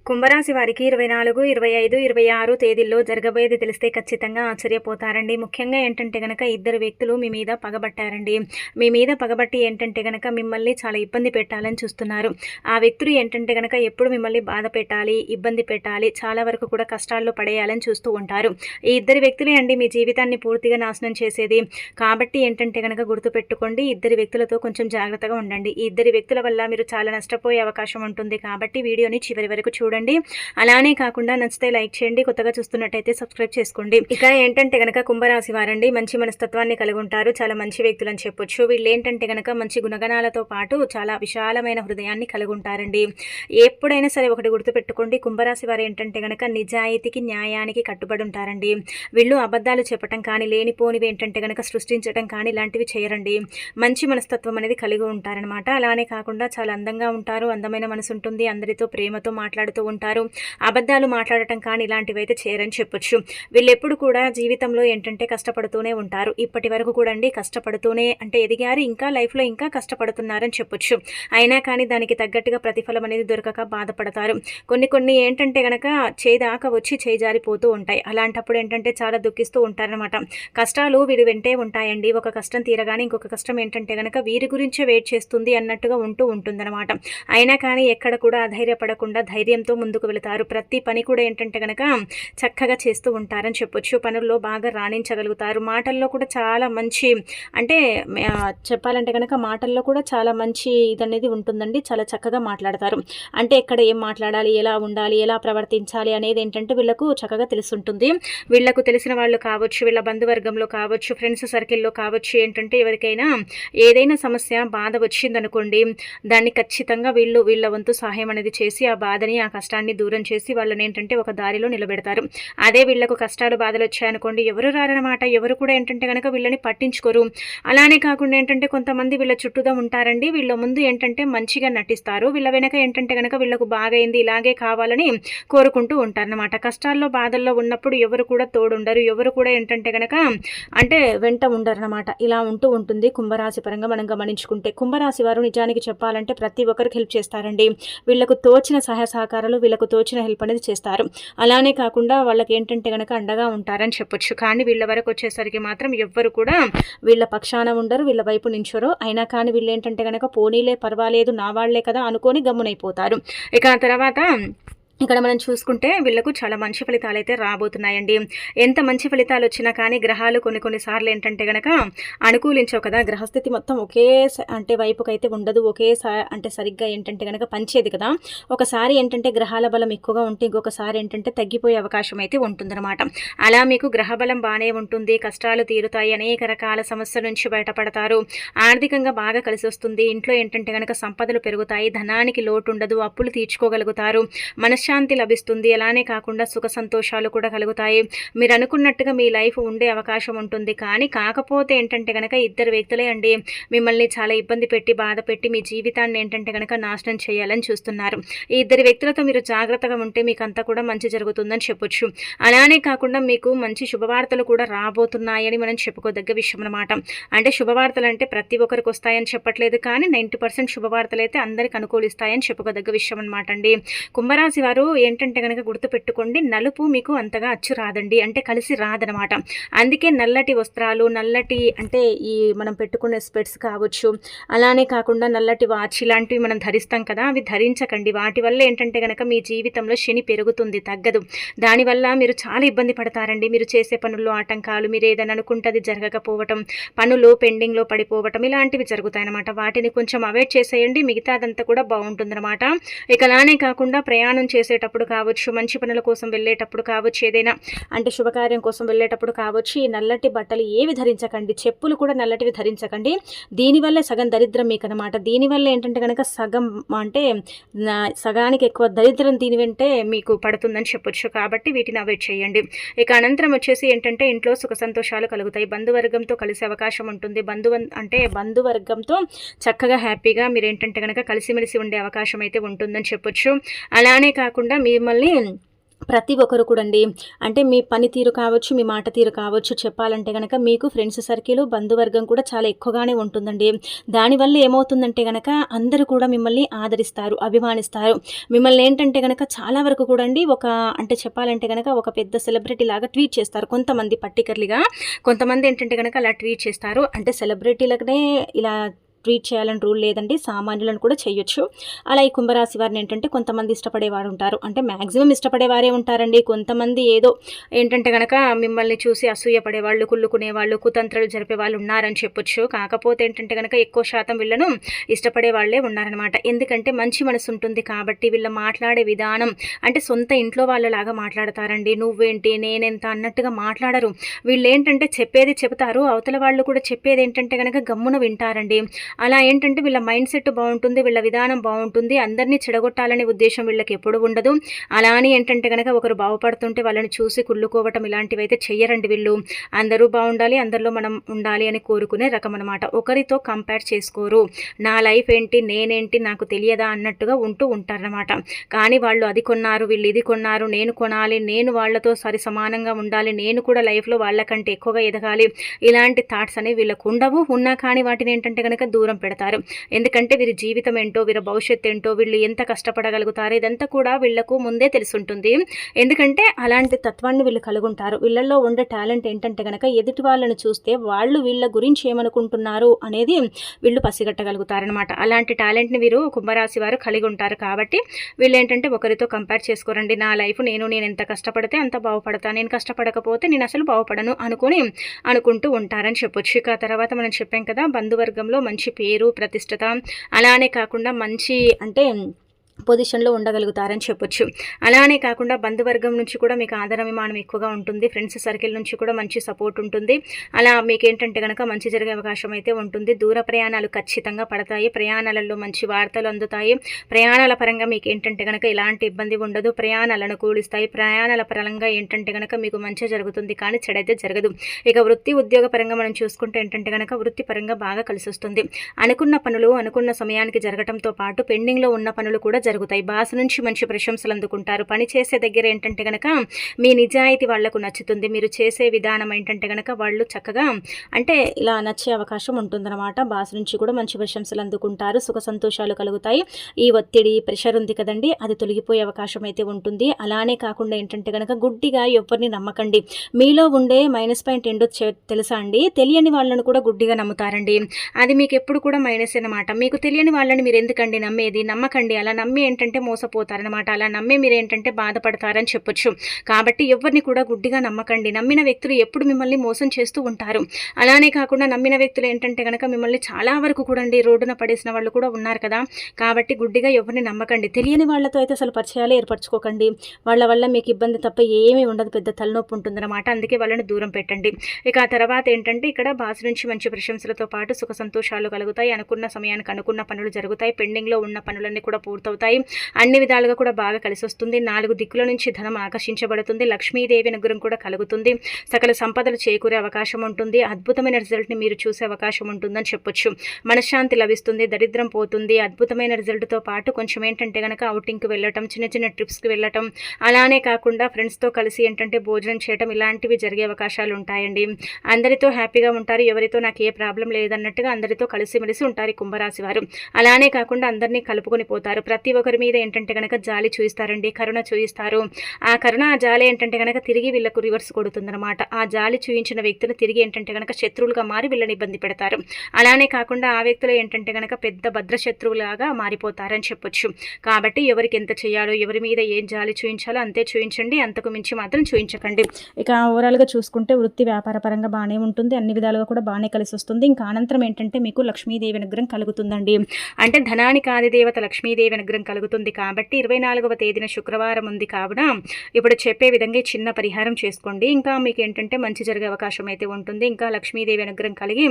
కుంభరాశి వారికి 24, 25, 26 తేదీల్లో జరగబోయేది తెలిస్తే ఖచ్చితంగా ఆశ్చర్యపోతారండి. ముఖ్యంగా ఏంటంటే గనక ఇద్దరు వ్యక్తులు మీ మీద పగబట్టారండి. మీ మీద పగబట్టి ఏంటంటే గనక మిమ్మల్ని చాలా ఇబ్బంది పెట్టాలని చూస్తున్నారు. ఆ వ్యక్తులు ఏంటంటే గనక ఎప్పుడు మిమ్మల్ని బాధ పెట్టాలి, ఇబ్బంది పెట్టాలి, చాలా వరకు కూడా కష్టాల్లో పడేయాలని చూస్తూ ఉంటారు. ఈ ఇద్దరు వ్యక్తులే అండి మీ జీవితాన్ని పూర్తిగా నాశనం చేసేది. కాబట్టి ఏంటంటే గనక గుర్తుపెట్టుకోండి, ఇద్దరు వ్యక్తులతో కొంచెం జాగ్రత్తగా ఉండండి. ఈ ఇద్దరు వ్యక్తుల వల్ల మీరు చాలా నష్టపోయే అవకాశం ఉంటుంది. కాబట్టి వీడియోని చివరి వరకు చూడండి. అలానే కాకుండా నచ్చితే లైక్ చేయండి, కొత్తగా చూస్తున్నట్టయితే సబ్స్క్రైబ్ చేసుకోండి. ఇక ఏంటంటే గనక కుంభరాశి వారండి మంచి మనస్తత్వాన్ని కలిగి ఉంటారు, చాలా మంచి వ్యక్తులు అని చెప్పొచ్చు. వీళ్ళు ఏంటంటే గనక మంచి గుణగణాలతో పాటు చాలా విశాలమైన హృదయాన్ని కలిగి ఉంటారండి. ఎప్పుడైనా సరే ఒకటి గుర్తుపెట్టుకోండి, కుంభరాశి వారు ఏంటంటే గనక నిజాయితీకి న్యాయానికి కట్టుబడి ఉంటారండి. వీళ్ళు అబద్ధాలు చెప్పటం కానీ, లేనిపోనివి ఏంటంటే గనక సృష్టించడం కానీ ఇలాంటివి చేయరండి. మంచి మనస్తత్వం అనేది కలిగి ఉంటారనమాట. అలానే కాకుండా చాలా అందంగా ఉంటారు, అందమైన మనసు ఉంటుంది, అందరితో ప్రేమతో మాట్లాడుతూ ఉంటారు. అబద్ధాలు మాట్లాడటం కానీ ఇలాంటివి అయితే చేయరని చెప్పొచ్చు. వీళ్ళు ఎప్పుడు కూడా జీవితంలో ఏంటంటే కష్టపడుతూనే ఉంటారు. ఇప్పటి వరకు కూడా అండి కష్టపడుతూనే అంటే ఎదిగారు, ఇంకా లైఫ్లో ఇంకా కష్టపడుతున్నారని చెప్పొచ్చు. అయినా కానీ దానికి తగ్గట్టుగా ప్రతిఫలం అనేది దొరకక బాధపడతారు. కొన్ని ఏంటంటే గనక చేదాకా వచ్చి చేజారిపోతూ ఉంటాయి. అలాంటప్పుడు ఏంటంటే చాలా దుఃఖిస్తూ ఉంటారనమాట. కష్టాలు వీరి వెంటే ఉంటాయండి. ఒక కష్టం తీరగానే ఇంకొక కష్టం ఏంటంటే గనక వీరి గురించే వెయిట్ చేస్తుంది అన్నట్టుగా ఉంటుందన్నమాట. అయినా కానీ ఎక్కడ కూడా అధైర్యపడకుండా ధైర్యంతో ముందుకు వెళతారు. ప్రతి పని కూడా ఏంటంటే గనక చక్కగా చేస్తూ ఉంటారని చెప్పొచ్చు. పనుల్లో బాగా రాణించగలుగుతారు. మాటల్లో కూడా చాలా మంచి అంటే చెప్పాలంటే కనుక మాటల్లో కూడా చాలా మంచి ఇదనేది ఉంటుందండి. చాలా చక్కగా మాట్లాడతారు. అంటే ఎక్కడ ఏం మాట్లాడాలి, ఎలా ఉండాలి, ఎలా ప్రవర్తించాలి అనేది ఏంటంటే వీళ్ళకు చక్కగా తెలుసుంటుంది. వీళ్ళకు తెలిసిన వాళ్ళు కావచ్చు, వీళ్ళ బంధువర్గంలో కావచ్చు, ఫ్రెండ్స్ సర్కిల్లో కావచ్చు, ఏంటంటే ఎవరికైనా ఏదైనా సమస్య బాధ వచ్చిందనుకోండి, దాన్ని ఖచ్చితంగా వీళ్ళ వంతు సహాయం అనేది చేసి ఆ బాధని ఆ కష్టాన్ని దూరం చేసి వాళ్ళని ఏంటంటే ఒక దారిలో నిలబెడతారు. అదే వీళ్ళకు కష్టాలు బాధలు వచ్చాయనుకోండి, ఎవరు రారనమాట. ఎవరు కూడా ఏంటంటే కనుక వీళ్ళని పట్టించుకోరు. అలానే కాకుండా ఏంటంటే కొంతమంది వీళ్ళ చుట్టూదా ఉంటారండి. వీళ్ళ ముందు ఏంటంటే మంచిగా నటిస్తారు, వీళ్ళ వెనక ఏంటంటే కనుక వీళ్ళకు బాగైంది ఇలాగే కావాలని కోరుకుంటూ ఉంటారనమాట. కష్టాల్లో బాధల్లో ఉన్నప్పుడు ఎవరు కూడా తోడుండరు, ఎవరు కూడా ఏంటంటే కనుక అంటే వెంట ఉండరనమాట. ఇలా ఉంటుంది కుంభరాశి పరంగా మనం గమనించుకుంటే. కుంభరాశి వారు నిజానికి చెప్పాలంటే ప్రతి ఒక్కరికి హెల్ప్ చేస్తారండి. వీళ్ళకు తోచిన సహాయ సహకారాలు, వీళ్ళకు తోచిన హెల్ప్ అనేది చేస్తారు. అలానే కాకుండా వాళ్ళకి ఏంటంటే కనుక అండగా ఉంటారని చెప్పొచ్చు. కానీ వీళ్ళ వరకు వచ్చేసరికి మాత్రం ఎవ్వరు కూడా వీళ్ళ పక్షాన ఉండరు, వీళ్ళ వైపు నించోరు. అయినా కానీ వీళ్ళు ఏంటంటే కనుక పోనీలే పర్వాలేదు నా వాళ్లే కదా అనుకొని గమ్మునైపోతారు. ఇక తర్వాత ఇక్కడ మనం చూసుకుంటే వీళ్ళకు చాలా మంచి ఫలితాలు అయితే రాబోతున్నాయండి. ఎంత మంచి ఫలితాలు వచ్చినా కానీ గ్రహాలు కొన్నిసార్లు ఏంటంటే గనక అనుకూలించవు కదా. గ్రహస్థితి మొత్తం ఒకే అంటే వైపుకైతే ఉండదు, అంటే సరిగ్గా ఏంటంటే గనక పంచేది కదా. ఒకసారి ఏంటంటే గ్రహాల బలం ఎక్కువగా ఉంటే ఇంకొకసారి ఏంటంటే తగ్గిపోయే అవకాశం అయితే ఉంటుందన్నమాట. అలా మీకు గ్రహ బలం బాగానే ఉంటుంది, కష్టాలు తీరుతాయి, అనేక రకాల సమస్యల నుంచి బయటపడతారు, ఆర్థికంగా బాగా కలిసి వస్తుంది, ఇంట్లో ఏంటంటే గనక సంపదలు పెరుగుతాయి, ధనానికి లోటు ఉండదు, అప్పులు తీర్చుకోగలుగుతారు, మనశ్శాంతి లభిస్తుంది. అలానే కాకుండా సుఖ సంతోషాలు కూడా కలుగుతాయి. మీరు అనుకున్నట్టుగా మీ లైఫ్ ఉండే అవకాశం ఉంటుంది. కాకపోతే ఏంటంటే కనుక ఇద్దరు వ్యక్తులే అండి మిమ్మల్ని చాలా ఇబ్బంది పెట్టి బాధ పెట్టి మీ జీవితాన్ని ఏంటంటే కనుక నాశనం చేయాలని చూస్తున్నారు. ఈ ఇద్దరు వ్యక్తులతో మీరు జాగ్రత్తగా ఉంటే మీకు అంతా కూడా మంచి జరుగుతుందని చెప్పొచ్చు. అలానే కాకుండా మీకు మంచి శుభవార్తలు కూడా రాబోతున్నాయని మనం చెప్పుకోదగ్గ విషయం అనమాట. అంటే శుభవార్తలు అంటే ప్రతి ఒక్కరికి వస్తాయని చెప్పట్లేదు, కానీ 90% శుభవార్తలు అయితే అందరికి అనుకూలిస్తాయని చెప్పుకోదగ్గ విషయం అనమాట అండి. కుంభరాశి వారు ఏంటంటే కనుక గుర్తుపెట్టుకోండి, నలుపు మీకు అంతగా అచ్చు రాదండి, అంటే కలిసి రాదనమాట. అందుకే నల్లటి వస్త్రాలు, నల్లటి అంటే ఈ మనం పెట్టుకునే స్పెట్స్ కావచ్చు, అలానే కాకుండా నల్లటి వాచ్ ఇలాంటివి మనం ధరిస్తాం కదా, అవి ధరించకండి. వాటి వల్ల ఏంటంటే కనుక మీ జీవితంలో శని పెరుగుతుంది, తగ్గదు. దానివల్ల మీరు చాలా ఇబ్బంది పడతారండి. మీరు చేసే పనుల్లో ఆటంకాలు, మీరు ఏదైనా అనుకుంటే జరగకపోవటం, పనులు పెండింగ్లో పడిపోవటం ఇలాంటివి జరుగుతాయన్నమాట. వాటిని కొంచెం అవాయిడ్ చేసేయండి, మిగతాదంతా కూడా బాగుంటుందన్నమాట. ఇక అలానే కాకుండా ప్రయాణం చేసేటప్పుడు కావచ్చు, మంచి పనుల కోసం వెళ్ళేటప్పుడు కావచ్చు, ఏదైనా అంటే శుభకార్యం కోసం వెళ్ళేటప్పుడు కావచ్చు, ఈ నల్లటి బట్టలు ఏవి ధరించకండి. చెప్పులు కూడా నల్లటివి ధరించకండి. దీనివల్ల సగం దరిద్రం మీకు అనమాట. దీనివల్ల ఏంటంటే కనుక సగం అంటే సగానికి ఎక్కువ దరిద్రం దీని వెంటే మీకు పడుతుందని చెప్పొచ్చు. కాబట్టి వీటిని అవాయిడ్ చేయండి. ఇక అనంతరం వచ్చేసి ఏంటంటే ఇంట్లో సుఖ సంతోషాలు కలుగుతాయి, బంధువర్గంతో కలిసే అవకాశం ఉంటుంది. బంధువర్గంతో చక్కగా హ్యాపీగా మీరు ఏంటంటే కనుక కలిసిమెలిసి ఉండే అవకాశం అయితే ఉంటుందని చెప్పొచ్చు. అలానే కాకుండా మిమ్మల్ని ప్రతి ఒక్కరు కూడండి అంటే మీ పనితీరు కావచ్చు, మీ మాట తీరు కావచ్చు చెప్పాలంటే గనక మీకు ఫ్రెండ్స్ సర్కిల్, బంధువర్గం కూడా చాలా ఎక్కువగానే ఉంటుందండి. దానివల్ల ఏమవుతుందంటే గనక అందరూ కూడా మిమ్మల్ని ఆదరిస్తారు, అభిమానిస్తారు. మిమ్మల్ని ఏంటంటే గనక చాలా వరకు కూడా అండి అంటే చెప్పాలంటే గనక ఒక పెద్ద సెలబ్రిటీ లాగా ట్వీట్ చేస్తారు. కొంతమంది పర్టిక్యులర్‌గా కొంతమంది ఏంటంటే గనక అలా ట్వీట్ చేస్తారు. అంటే సెలబ్రిటీలకనే ఇలా ట్రీట్ చేయాలని రూల్ లేదండి. సామాన్యులను కూడా చేయొచ్చు. అలా ఈ కుంభరాశి వారిని ఏంటంటే కొంతమంది ఇష్టపడేవారు ఉంటారు. అంటే మ్యాక్సిమం ఇష్టపడేవారే ఉంటారండి. కొంతమంది ఏదో ఏంటంటే గనక మిమ్మల్ని చూసి అసూయ పడేవాళ్ళు, కుళ్ళుకునేవాళ్ళు, కుతంత్రాలు జరిపే వాళ్ళు ఉన్నారని చెప్పొచ్చు. కాకపోతే ఏంటంటే గనక ఎక్కువ శాతం వీళ్ళను ఇష్టపడే వాళ్ళే ఉన్నారనమాట. ఎందుకంటే మంచి మనసు ఉంటుంది కాబట్టి వీళ్ళ మాట్లాడే విధానం అంటే సొంత ఇంట్లో వాళ్ళలాగా మాట్లాడతారండి. నువ్వేంటి నేనెంత అన్నట్టుగా మాట్లాడరు. వీళ్ళేంటంటే చెప్పేది చెబుతారు, అవతల వాళ్ళు కూడా చెప్పేది ఏంటంటే గనక గమ్మున వింటారండి. అలా ఏంటంటే వీళ్ళ మైండ్ సెట్ బాగుంటుంది, వీళ్ళ విధానం బాగుంటుంది. అందరినీ చెడగొట్టాలనే ఉద్దేశం వీళ్ళకి ఎప్పుడు ఉండదు. అలా అని ఏంటంటే కనుక ఒకరు బాగుపడుతుంటే వాళ్ళని చూసి కుళ్ళుకోవటం ఇలాంటివి అయితే చెయ్యరండి వీళ్ళు. అందరూ బాగుండాలి, అందరిలో మనం ఉండాలి అని కోరుకునే రకం అనమాట. ఒకరితో కంపేర్ చేసుకోరు. నా లైఫ్ ఏంటి, నేనేంటి, నాకు తెలియదా అన్నట్టుగా ఉంటూ ఉంటారనమాట. కానీ వాళ్ళు అది కొన్నారు, వీళ్ళు ఇది కొన్నారు, నేను కొనాలి, నేను వాళ్ళతో సరి సమానంగా ఉండాలి, నేను కూడా లైఫ్లో వాళ్ళకంటే ఎక్కువగా ఎదగాలి, ఇలాంటి థాట్స్ అనేవి వీళ్ళకు ఉండవు. ఉన్నా కానీ వాటిని ఏంటంటే కనుక దూరం పెడతారు. ఎందుకంటే వీరి జీవితం ఏంటో, వీరి భవిష్యత్తు ఏంటో, వీళ్ళు ఎంత కష్టపడగలుగుతారు ఇదంతా కూడా వీళ్లకు ముందే తెలుసుంటుంది. ఎందుకంటే అలాంటి తత్వాన్ని వీళ్ళు కలుగుంటారు. వీళ్ళల్లో ఉండే టాలెంట్ ఏంటంటే కనుక ఎదుటి వాళ్ళని చూస్తే వాళ్ళు వీళ్ళ గురించి ఏమనుకుంటున్నారు అనేది వీళ్ళు పసిగట్టగలుగుతారనమాట. అలాంటి టాలెంట్ని వీరు కుంభరాశి వారు కలిగి ఉంటారు. కాబట్టి వీళ్ళు ఏంటంటే ఒకరితో కంపేర్ చేసుకోరండి. నా లైఫ్ నేను ఎంత కష్టపడితే అంత బాగుపడతాను, నేను కష్టపడకపోతే నేను అసలు బాగుపడను అనుకుంటూ ఉంటారని చెప్పొచ్చు. ఇక తర్వాత మనం చెప్పాం కదా, బంధువర్గంలో మంచి పేరు, ప్రతిష్టత, అలానే కాకుండా మంచి అంటే పొజిషన్లో ఉండగలుగుతారని చెప్పొచ్చు. అలానే కాకుండా బంధువర్గం నుంచి కూడా మీకు ఆదరాభిమానం ఎక్కువగా ఉంటుంది. ఫ్రెండ్స్ సర్కిల్ నుంచి కూడా మంచి సపోర్ట్ ఉంటుంది. అలా మీకు ఏంటంటే కనుక మంచి జరిగే అవకాశం అయితే ఉంటుంది. దూర ప్రయాణాలు ఖచ్చితంగా పడతాయి. ప్రయాణాలలో మంచి వార్తలు అందుతాయి. ప్రయాణాల పరంగా మీకు ఏంటంటే కనుక ఎలాంటి ఇబ్బంది ఉండదు. ప్రయాణాలను కూలిస్తాయి. ప్రయాణాల పరంగా ఏంటంటే కనుక మీకు మంచి జరుగుతుంది, కానీ చెడైతే జరగదు. ఇక వృత్తి ఉద్యోగ పరంగా మనం చూసుకుంటే ఏంటంటే కనుక వృత్తి పరంగా బాగా కలిసి వస్తుంది. అనుకున్న పనులు అనుకున్న సమయానికి జరగడంతో పాటు పెండింగ్లో ఉన్న పనులు కూడా జరుగుతాయి. బాస్ నుంచి మంచి ప్రశంసలు అందుకుంటారు. పని చేసే దగ్గర ఏంటంటే గనక మీ నిజాయితీ వాళ్లకు నచ్చుతుంది. మీరు చేసే విధానం ఏంటంటే గనక వాళ్ళు చక్కగా అంటే ఇలా నచ్చే అవకాశం ఉంటుందన్నమాట. బాస్ నుంచి కూడా మంచి ప్రశంసలు అందుకుంటారు. సుఖ సంతోషాలు కలుగుతాయి. ఈ ఒత్తిడి ప్రెషర్ ఉంది కదండి, అది తొలగిపోయే అవకాశం అయితే ఉంటుంది. అలానే కాకుండా ఏంటంటే గనక గుడ్డిగా ఎవరిని నమ్మకండి. మీలో ఉండే మైనస్ పాయింట్ ఏంటో తెలుసా అండి? తెలియని వాళ్ళను కూడా గుడ్డిగా నమ్ముతారండి. అది మీకు ఎప్పుడు కూడా మైనస్ అన్నమాట. మీకు తెలియని వాళ్ళని మీరు ఎందుకండి నమ్మేది? నమ్మకండి. అలా నమ్మి ఏంటంటే మోసపోతారనమాట. అలా నమ్మే మీరు ఏంటంటే బాధపడతారని చెప్పొచ్చు. కాబట్టి ఎవరిని కూడా గుడ్డిగా నమ్మకండి. నమ్మిన వ్యక్తులు ఎప్పుడు మిమ్మల్ని మోసం చేస్తూ ఉంటారు. అలానే కాకుండా నమ్మిన వ్యక్తులు ఏంటంటే కనుక మిమ్మల్ని చాలా వరకు కూడా రోడ్డున పడేసిన వాళ్ళు కూడా ఉన్నారు కదా. కాబట్టి గుడ్డిగా ఎవరిని నమ్మకండి. తెలియని వాళ్ళతో అయితే అసలు పరిచయాలు ఏర్పరచుకోకండి. వాళ్ళ వల్ల మీకు ఇబ్బంది తప్ప ఏమీ ఉండదు, పెద్ద తలనొప్పి ఉంటుందన్నమాట. అందుకే వాళ్ళని దూరం పెట్టండి. ఇక ఆ తర్వాత ఏంటంటే ఇక్కడ బాస్ నుంచి మంచి ప్రశంసలతో పాటు సుఖ సంతోషాలు కలుగుతాయి. అనుకున్న సమయానికి అనుకున్న పనులు జరుగుతాయి. పెండింగ్లో ఉన్న పనులన్నీ కూడా పూర్తవుతాయి. అన్ని విధాలుగా కూడా బాగా కలిసి వస్తుంది. 4 దిక్కుల నుంచి ధనం ఆకర్షించబడుతుంది. లక్ష్మీదేవి అనుగ్రహం కూడా కలుగుతుంది. సకల సంపదలు చేకూరే అవకాశం ఉంటుంది. అద్భుతమైన రిజల్ట్ని మీరు చూసే అవకాశం ఉంటుందని చెప్పొచ్చు. మనశ్శాంతి లభిస్తుంది, దరిద్రం పోతుంది. అద్భుతమైన రిజల్ట్తో పాటు కొంచెం ఏంటంటే కనుక అవుటింగ్కి వెళ్ళటం, చిన్న చిన్న ట్రిప్స్కి వెళ్ళటం, అలానే కాకుండా ఫ్రెండ్స్తో కలిసి ఏంటంటే భోజనం చేయటం, ఇలాంటివి జరిగే అవకాశాలు ఉంటాయండి. అందరితో హ్యాపీగా ఉంటారు. ఎవరితో నాకు ఏ ప్రాబ్లం లేదన్నట్టుగా అందరితో కలిసిమెలిసి ఉంటారు కుంభరాశి వారు. అలానే కాకుండా అందరినీ కలుపుకొని పోతారు. ప్రతి ఒక్కరి మీద ఏంటంటే కనుక జాలి చూయిస్తారండి, కరుణ చూయిస్తారు. ఆ కరుణ ఆ జాలి ఏంటంటే కనుక తిరిగి వీళ్ళకు రివర్స్ కొడుతుందన్నమాట. ఆ జాలి చూయించిన వ్యక్తులు తిరిగి ఏంటంటే కనుక శత్రువులుగా మారి వీళ్ళని ఇబ్బంది పెడతారు. అలానే కాకుండా ఆ వ్యక్తులు ఏంటంటే కనుక పెద్ద భద్ర శత్రువులాగా మారిపోతారని చెప్పొచ్చు. కాబట్టి ఎవరికి ఎంత చేయాలో, ఎవరి మీద ఏం జాలి చూయించాలో అంతే చూయించండి, అంతకు మించి మాత్రం చూయించకండి. ఇక ఓవరాల్గా చూసుకుంటే వృత్తి వ్యాపార పరంగా బాగానే ఉంటుంది. అన్ని విధాలుగా కూడా బాగానే కలిసి వస్తుంది. ఇంకా అనంతరం ఏంటంటే మీకు లక్ష్మీదేవి అనుగ్రహం కలుగుతుందండి. అంటే ధనానికి ఆదిదేవత లక్ష్మీదేవి అనుగ్రహం కలుగుతుంది. కాబట్టి 24వ తేదీన శుక్రవారం ఉంది కావున ఇప్పుడు చెప్పే విధంగా చిన్న పరిహారం చేసుకోండి. ఇంకా మీకు ఏంటంటే మంచి జరిగే అవకాశం అయితే ఉంటుంది. ఇంకా లక్ష్మీదేవి అనుగ్రహం కలిగి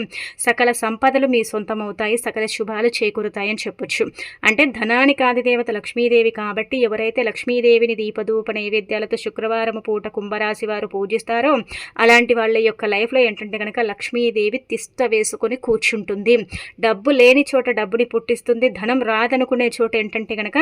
సకల సంపదలు మీ సొంతం అవుతాయి, సకల శుభాలు చేకూరుతాయని చెప్పొచ్చు. అంటే ధనానికి ఆదిదేవత లక్ష్మీదేవి కాబట్టి ఎవరైతే లక్ష్మీదేవిని దీపధూప నైవేద్యాలతో శుక్రవారం పూట కుంభరాశి వారు పూజిస్తారో అలాంటి వాళ్ళ యొక్క లైఫ్లో ఏంటంటే కనుక లక్ష్మీదేవి తిష్ట వేసుకొని కూర్చుంటుంది. డబ్బు లేని చోట డబ్బుని పుట్టిస్తుంది. ధనం రాదనుకునే చోట ఏంటంటే కనుక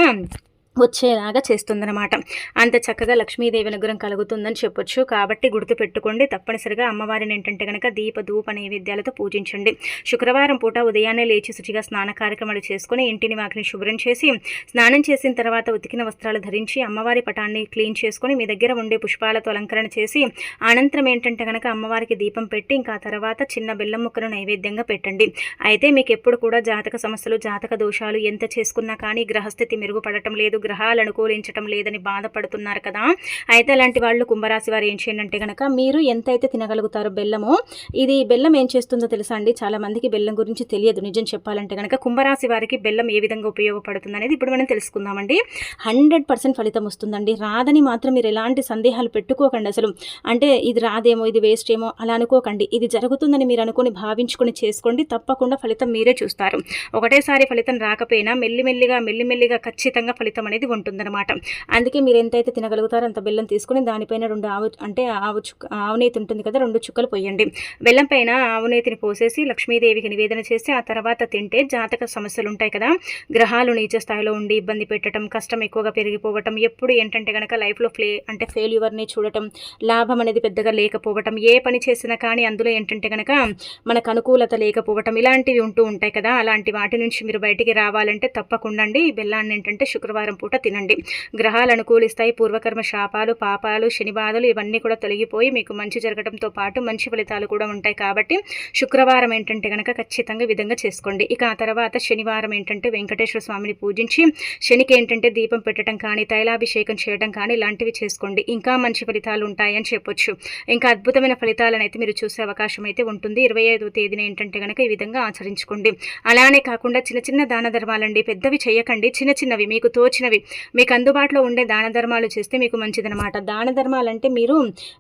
వచ్చేలాగా చేస్తుందనమాట. అంత చక్కగా లక్ష్మీదేవి అనుగ్రహం కలుగుతుందని చెప్పొచ్చు. కాబట్టి గుర్తుపెట్టుకోండి. తప్పనిసరిగా అమ్మవారిని ఏంటంటే గనక దీప ధూప నైవేద్యాలతో పూజించండి. శుక్రవారం పూట ఉదయాన్నే లేచి శుచిగా స్నాన కార్యక్రమాలు చేసుకొని ఇంటిని వాకిలిని శుభ్రం చేసి, స్నానం చేసిన తర్వాత ఉతికిన వస్త్రాలు ధరించి అమ్మవారి పటాన్ని క్లీన్ చేసుకొని మీ దగ్గర ఉండే పుష్పాలతో అలంకరణ చేసి, అనంతరం ఏంటంటే గనక అమ్మవారికి దీపం పెట్టి ఇంకా తర్వాత చిన్న బెల్లం ముక్కను నైవేద్యంగా పెట్టండి. అయితే మీకు ఎప్పుడు కూడా జాతక సమస్యలు, జాతక దోషాలు ఎంత చేసుకున్నా కానీ గ్రహస్థితి మెరుగుపడటం లేదు, గ్రహాలు అనుకూలించటం లేదని బాధపడుతున్నారు కదా. అయితే అలాంటి వాళ్ళు కుంభరాశి వారు ఏం చేయండి అంటే కనుక మీరు ఎంతైతే తినగలుగుతారో బెల్లము, ఇది బెల్లం ఏం చేస్తుందో తెలుసా అండి, చాలా మందికి బెల్లం గురించి తెలియదు. నిజం చెప్పాలంటే కనుక కుంభరాశి వారికి బెల్లం ఏ విధంగా ఉపయోగపడుతుంది అనేది ఇప్పుడు మనం తెలుసుకుందామండి. 100% ఫలితం వస్తుందండి. రాదని మాత్రం మీరు ఎలాంటి సందేహాలు పెట్టుకోకండి అసలు. అంటే ఇది రాదేమో, ఇది వేస్ట్ ఏమో అలా అనుకోకండి. ఇది జరుగుతుందని మీరు అనుకుని భావించుకొని చేసుకోండి. తప్పకుండా ఫలితం మీరే చూస్తారు. ఒకటేసారి ఫలితం రాకపోయినా మెల్లిమెల్లిగా ఖచ్చితంగా ఫలితం అనేది ఉంటుందన్నమాట. అందుకే మీరు ఎంతైతే తినగలుగుతారో అంత బెల్లం తీసుకుని దానిపైన 2 ఆవునేతి ఉంటుంది కదా, 2 చుక్కలు పోయండి. బెల్లం పైన ఆవునేతిని పోసేసి లక్ష్మీదేవికి నివేదన చేసి ఆ తర్వాత తింటే జాతక సమస్యలు ఉంటాయి కదా, గ్రహాలు నీచ స్థాయిలో ఉండి ఇబ్బంది పెట్టడం, కష్టం ఎక్కువగా పెరిగిపోవటం, ఎప్పుడు ఏంటంటే కనుక లైఫ్లో ఫెయిల్యూర్ని చూడటం, లాభం అనేది పెద్దగా లేకపోవటం, ఏ పని చేసినా కానీ అందులో ఏంటంటే కనుక మనకు అనుకూలత లేకపోవటం, ఇలాంటివి ఉంటూ ఉంటాయి కదా. అలాంటి వాటి నుంచి మీరు బయటికి రావాలంటే తప్పకుండా అండి ఈ బెల్లాన్ని ఏంటంటే శుక్రవారం పూట తినండి. గ్రహాలు అనుకూలిస్తాయి. పూర్వకర్మ శాపాలు, పాపాలు, శని బాధలు ఇవన్నీ కూడా తొలగిపోయి మీకు మంచి జరగడంతో పాటు మంచి ఫలితాలు కూడా ఉంటాయి. కాబట్టి శుక్రవారం ఏంటంటే కనుక ఖచ్చితంగా విధంగా చేసుకోండి. ఇక ఆ తర్వాత శనివారం ఏంటంటే వెంకటేశ్వర స్వామిని పూజించి శనికి ఏంటంటే దీపం పెట్టడం కానీ, తైలాభిషేకం చేయడం కానీ ఇలాంటివి చేసుకోండి. ఇంకా మంచి ఫలితాలు ఉంటాయని చెప్పొచ్చు. ఇంకా అద్భుతమైన ఫలితాలను అయితే మీరు చూసే అవకాశం అయితే ఉంటుంది. 25వ తేదీన ఏంటంటే కనుక ఈ విధంగా ఆచరించుకోండి. అలానే కాకుండా చిన్న చిన్న దాన ధర్మాలండి, పెద్దవి చేయకండి. చిన్న చిన్నవి మీకు తోచినవి, మీకు అందుబాటులో ఉండే దాన ధర్మాలు చేస్తే మీకు మంచిదనమాట. దాన ధర్మాలంటే మీరు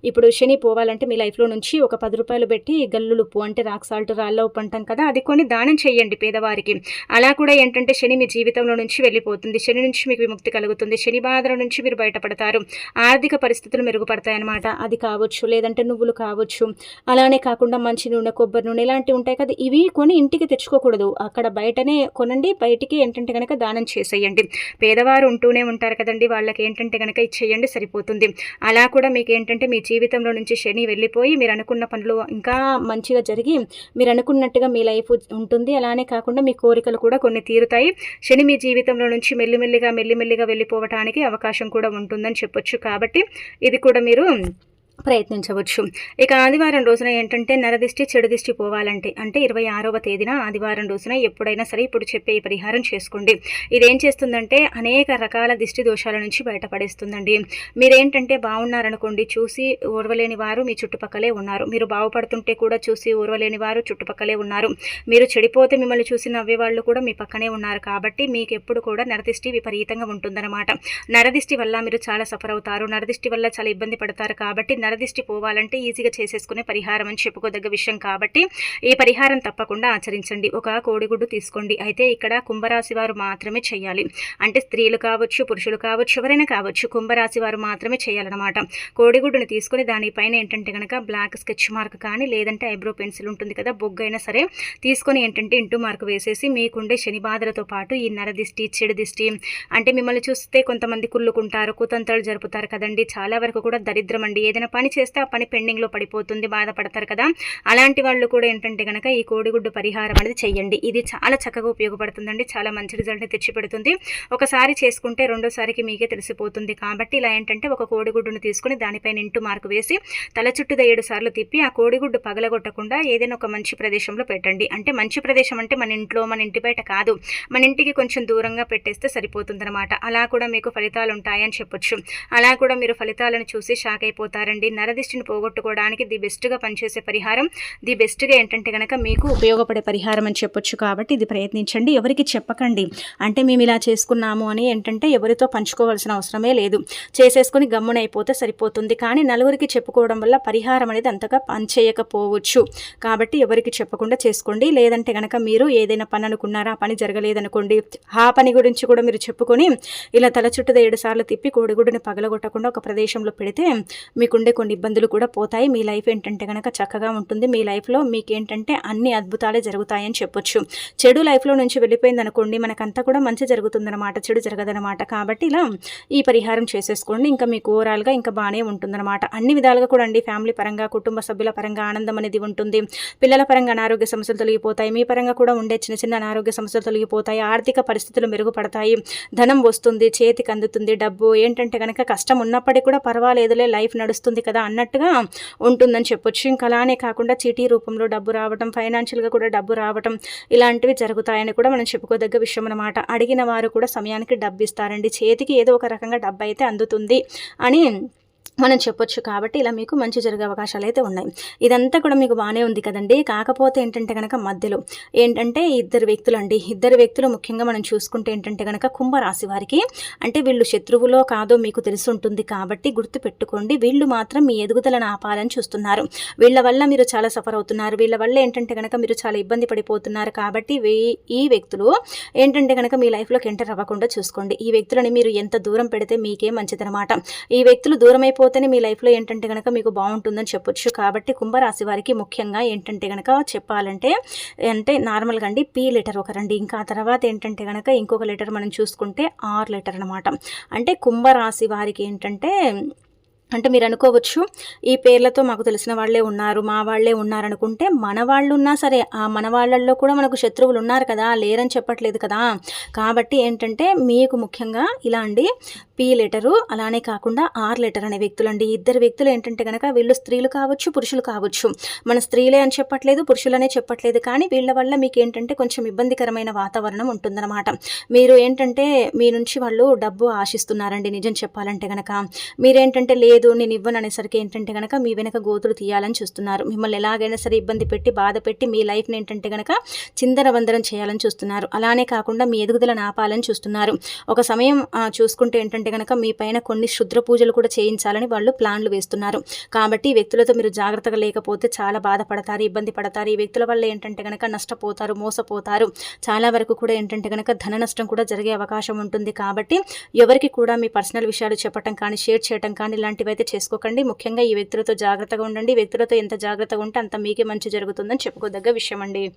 ఇప్పుడు శని పోవాలంటే మీ లైఫ్లో నుంచి ఒక 10 రూపాయలు పెట్టి గల్లులుప్పు అంటే రాక్ సాల్ట్, రాళ్ళ ఉప్పు అంటాం కదా, అది కొని దానం చేయండి పేదవారికి. అలా కూడా ఏంటంటే శని మీ జీవితంలో నుంచి వెళ్ళిపోతుంది. శని నుంచి మీకు విముక్తి కలుగుతుంది. శని బాధల నుంచి మీరు బయటపడతారు. ఆర్థిక పరిస్థితులు మెరుగుపడతాయన్నమాట. అది కావచ్చు, లేదంటే నువ్వులు కావచ్చు. అలానే కాకుండా మంచి నూనె, కొబ్బరి నూనె ఇలాంటివి ఉంటాయి కదా, ఇవి కొని ఇంటికి తెచ్చుకోకూడదు. అక్కడ బయటనే కొనండి, బయటికి ఏంటంటే కనుక దానం చేసేయండి. పేదవారు ఉంటూనే ఉంటారు కదండి, వాళ్ళకి ఏంటంటే కనుక ఇచ్చేయండి సరిపోతుంది. అలా కూడా మీకు ఏంటంటే మీ జీవితంలో నుంచి శని వెళ్ళిపోయి మీరు అనుకున్న పనులు ఇంకా మంచిగా జరిగి మీరు అనుకున్నట్టుగా మీ లైఫ్ ఉంటుంది. అలానే కాకుండా మీ కోరికలు కూడా కొన్ని తీరుతాయి. శని మీ జీవితంలో నుంచి మెల్లిమెల్లిగా వెళ్ళిపోవటానికి అవకాశం కూడా ఉంటుందని చెప్పొచ్చు. కాబట్టి ఇది కూడా మీరు ప్రయత్నించవచ్చు. ఇక ఆదివారం రోజున ఏంటంటే నరదిష్టి, చెడు దిష్టి పోవాలంటే అంటే 26వ తేదీన ఆదివారం రోజున ఎప్పుడైనా సరే ఇప్పుడు చెప్పే ఈ పరిహారం చేసుకోండి. ఇదేం చేస్తుందంటే అనేక రకాల దిష్టి దోషాల నుంచి బయటపడేస్తుందండి. మీరేంటంటే బాగున్నారనుకోండి, చూసి ఓర్వలేని వారు మీ చుట్టుపక్కలే ఉన్నారు. మీరు బాగుపడుతుంటే కూడా చూసి ఓర్వలేని వారు చుట్టుపక్కలే ఉన్నారు. మీరు చెడిపోతే మిమ్మల్ని చూసి నవ్వే వాళ్ళు కూడా మీ పక్కనే ఉన్నారు. కాబట్టి మీకు ఎప్పుడు కూడా నరదిష్టి విపరీతంగా ఉంటుందన్నమాట. నరదిష్టి వల్ల మీరు చాలా సఫర్ అవుతారు. నరదిష్టి వల్ల చాలా ఇబ్బంది పడతారు. కాబట్టి నరదిష్టి పోవాలంటే ఈజీగా చేసేసుకునే పరిహారం అని చెప్పుకోదగ్గ విషయం. కాబట్టి ఈ పరిహారం తప్పకుండా ఆచరించండి. ఒక కోడిగుడ్డు తీసుకోండి. అయితే ఇక్కడ కుంభరాశి వారు మాత్రమే చేయాలి. అంటే స్త్రీలు కావచ్చు, పురుషులు కావచ్చు, ఎవరైనా కావచ్చు, కుంభరాశి వారు మాత్రమే చేయాలన్నమాట. కోడిగుడ్డుని తీసుకుని దానిపైన ఏంటంటే కనుక బ్లాక్ స్కెచ్ మార్క్ కానీ లేదంటే ఐబ్రో పెన్సిల్ ఉంటుంది కదా, బొగ్గైనా సరే తీసుకొని ఏంటంటే ఇంటూ మార్క్ వేసేసి మీకుండే శని బాధలతో పాటు ఈ నరదిష్టి, చెడు దిష్టి అంటే మిమ్మల్ని చూస్తే కొంతమంది కుళ్ళుకుంటారు, కుతంత్రాలు జరుపుతారు కదండి, చాలా వరకు కూడా దరిద్రం అండి. ఏదైనా పని చేస్తే ఆ పని పెండింగ్లో పడిపోతుంది, బాధపడతారు కదా. అలాంటి వాళ్ళు కూడా ఏంటంటే కనుక ఈ కోడిగుడ్డు పరిహారం అనేది చెయ్యండి. ఇది చాలా చక్కగా ఉపయోగపడుతుందండి. చాలా మంచి రిజల్ట్ని తెచ్చిపెడుతుంది. ఒకసారి చేసుకుంటే రెండోసారికి మీకే తెలిసిపోతుంది. కాబట్టి ఇలా ఏంటంటే ఒక కోడిగుడ్డును తీసుకుని దానిపైన ఇంటూ మార్కు వేసి తల చుట్టూ 7 సార్లు తిప్పి ఆ కోడిగుడ్డు పగలగొట్టకుండా ఏదైనా ఒక మంచి ప్రదేశంలో పెట్టండి. అంటే మంచి ప్రదేశం అంటే మన ఇంట్లో, మన ఇంటి బయట కాదు, మన ఇంటికి కొంచెం దూరంగా పెట్టేస్తే సరిపోతుందన్నమాట. అలా కూడా మీకు ఫలితాలు ఉంటాయని చెప్పొచ్చు. అలా కూడా మీరు ఫలితాలను చూసి షాక్ అయిపోతారండి. నరదిష్టిని పోగొట్టుకోవడానికి ది బెస్ట్గా పనిచేసే పరిహారం, ది బెస్ట్గా ఏంటంటే కనుక మీకు ఉపయోగపడే పరిహారం అని చెప్పొచ్చు. కాబట్టి ఇది ప్రయత్నించండి. ఎవరికి చెప్పకండి. అంటే మేము ఇలా చేసుకున్నాము అని ఏంటంటే ఎవరితో పంచుకోవాల్సిన అవసరమే లేదు. చేసేసుకొని గమ్మునైపోతే సరిపోతుంది. కానీ నలుగురికి చెప్పుకోవడం వల్ల పరిహారం అనేది అంతగా పనిచేయకపోవచ్చు. కాబట్టి ఎవరికి చెప్పకుండా చేసుకోండి. లేదంటే కనుక మీరు ఏదైనా పని అనుకున్నారా, ఆ పని జరగలేదనుకోండి, ఆ పని గురించి కూడా మీరు చెప్పుకొని ఇలా తల చుట్టూ 7 సార్లు తిప్పి కోడిగుడ్డుని పగలగొట్టకుండా ఒక ప్రదేశంలో పెడితే మీకుండే ఉండే కొన్ని ఇబ్బందులు కూడా పోతాయి. మీ లైఫ్ ఏంటంటే కనుక చక్కగా ఉంటుంది. మీ లైఫ్లో మీకేంటంటే అన్ని అద్భుతాలే జరుగుతాయని చెప్పొచ్చు. చెడు లైఫ్లో నుంచి వెళ్ళిపోయింది అనుకోండి, మనకంతా కూడా మంచి జరుగుతుందన్నమాట, చెడు జరగదనమాట. కాబట్టి ఇలా ఈ పరిహారం చేసేసుకోండి. ఇంకా మీకు ఓవరాల్గా ఇంకా బాగానే ఉంటుందన్నమాట. అన్ని విధాలుగా కూడా అండి, ఫ్యామిలీ పరంగా, కుటుంబ సభ్యుల పరంగా ఆనందం అనేది ఉంటుంది. పిల్లల పరంగా అనారోగ్య సమస్యలు తొలగిపోతాయి. మీ పరంగా కూడా ఉండే చిన్న చిన్న అనారోగ్య సమస్యలు తొలగిపోతాయి. ఆర్థిక పరిస్థితులు మెరుగుపడతాయి. ధనం వస్తుంది, చేతికి అందుతుంది. డబ్బు ఏంటంటే కనుక కష్టం ఉన్నప్పటికీ కూడా పర్వాలేదులే, లైఫ్ నడుస్తుంది కదా అన్నట్టుగా ఉంటుందని చెప్పొచ్చు. ఇంకా అలానే కాకుండా చీటీ రూపంలో డబ్బు రావటం, ఫైనాన్షియల్గా కూడా డబ్బు రావటం, ఇలాంటివి జరుగుతాయని కూడా మనం చెప్పుకోదగ్గ విషయం అనమాట. అడిగిన వారు కూడా సమయానికి డబ్బు ఇస్తారండి. చేతికి ఏదో ఒక రకంగా డబ్బు అయితే అందుతుంది అని మనం చెప్పొచ్చు. కాబట్టి ఇలా మీకు మంచి జరిగే అవకాశాలు అయితే ఉన్నాయి. ఇదంతా కూడా మీకు బాగానే ఉంది కదండి. కాకపోతే ఏంటంటే కనుక మధ్యలో ఏంటంటే ఇద్దరు వ్యక్తులు ముఖ్యంగా మనం చూసుకుంటే ఏంటంటే కనుక కుంభరాశి వారికి, అంటే వీళ్ళు శత్రువులో కాదో మీకు తెలిసి ఉంటుంది. కాబట్టి గుర్తుపెట్టుకోండి, వీళ్ళు మాత్రం మీ ఎదుగుదలను ఆపాలని చూస్తున్నారు. వీళ్ళ వల్ల మీరు చాలా సఫర్ అవుతున్నారు. వీళ్ళ వల్ల ఏంటంటే కనుక మీరు చాలా ఇబ్బంది పడిపోతున్నారు. కాబట్టి ఈ వ్యక్తులు ఏంటంటే కనుక మీ లైఫ్లోకి ఎంటర్ అవ్వకుండా చూసుకోండి. ఈ వ్యక్తులని మీరు ఎంత దూరం పెడితే మీకే మంచిదనమాట. ఈ వ్యక్తులు దూరం అయిపోతేనే మీ లైఫ్లో ఏంటంటే కనుక మీకు బాగుంటుందని చెప్పొచ్చు. కాబట్టి కుంభరాశి వారికి ముఖ్యంగా ఏంటంటే కనుక చెప్పాలంటే, అంటే నార్మల్గా అండి పీ లెటర్ ఒకరండి. ఇంకా తర్వాత ఏంటంటే కనుక ఇంకొక లెటర్ మనం చూసుకుంటే ఆర్ లెటర్ అనమాట. అంటే కుంభరాశి వారికి ఏంటంటే, అంటే మీరు అనుకోవచ్చు, ఈ పేర్లతో మాకు తెలిసిన వాళ్ళే ఉన్నారు, మా వాళ్ళే ఉన్నారనుకుంటే, మన వాళ్ళు ఉన్నా సరే ఆ మన వాళ్ళల్లో కూడా మనకు శత్రువులు ఉన్నారు కదా, లేరని చెప్పట్లేదు కదా. కాబట్టి ఏంటంటే మీకు ముఖ్యంగా ఇలా అండి పీ లెటరు, అలానే కాకుండా ఆర్ లెటర్ అనే వ్యక్తులండి. ఇద్దరు వ్యక్తులు ఏంటంటే కనుక వీళ్ళు స్త్రీలు కావచ్చు, పురుషులు కావచ్చు. మన స్త్రీలే అని చెప్పట్లేదు, పురుషులనే చెప్పట్లేదు. కానీ వీళ్ళ వల్ల మీకు ఏంటంటే కొంచెం ఇబ్బందికరమైన వాతావరణం ఉంటుందన్నమాట. మీరు ఏంటంటే మీ నుంచి వాళ్ళు డబ్బు ఆశిస్తున్నారండి. నిజం చెప్పాలంటే కనుక మీరేంటంటే లేదు నేను ఇవ్వను అనేసరికి ఏంటంటే కనుక మీ వెనక గోతులు తీయాలని చూస్తున్నారు. మిమ్మల్ని ఎలాగైనా సరే ఇబ్బంది పెట్టి, బాధ పెట్టి మీ లైఫ్ని ఏంటంటే కనుక చిందరవందరం చేయాలని చూస్తున్నారు. అలానే కాకుండా మీ ఎదుగుదలను ఆపాలని చూస్తున్నారు. ఒక సమయం చూసుకుంటే ఏంటంటే కనుక మీ పైన కొన్ని క్షుద్ర పూజలు కూడా చేయించాలని వాళ్ళు ప్లాన్లు వేస్తున్నారు. కాబట్టి ఈ వ్యక్తులతో మీరు జాగ్రత్తగా లేకపోతే చాలా బాధపడతారు, ఇబ్బంది పడతారు. ఈ వ్యక్తుల వల్ల ఏంటంటే కనుక నష్టపోతారు, మోసపోతారు. చాలా వరకు కూడా ఏంటంటే కనుక ధన నష్టం కూడా జరిగే అవకాశం ఉంటుంది. కాబట్టి ఎవరికి కూడా మీ పర్సనల్ విషయాలు చెప్పటం కానీ, షేర్ చేయటం కానీ ఇలాంటివి అయితే చేసుకోకండి. ముఖ్యంగా ఈ వ్యక్తులతో జాగ్రత్తగా ఉండండి. వ్యక్తులతో ఎంత జాగ్రత్తగా ఉంటే అంత మీకే మంచి జరుగుతుందని చెప్పుకోదగ్గ విషయం అండి.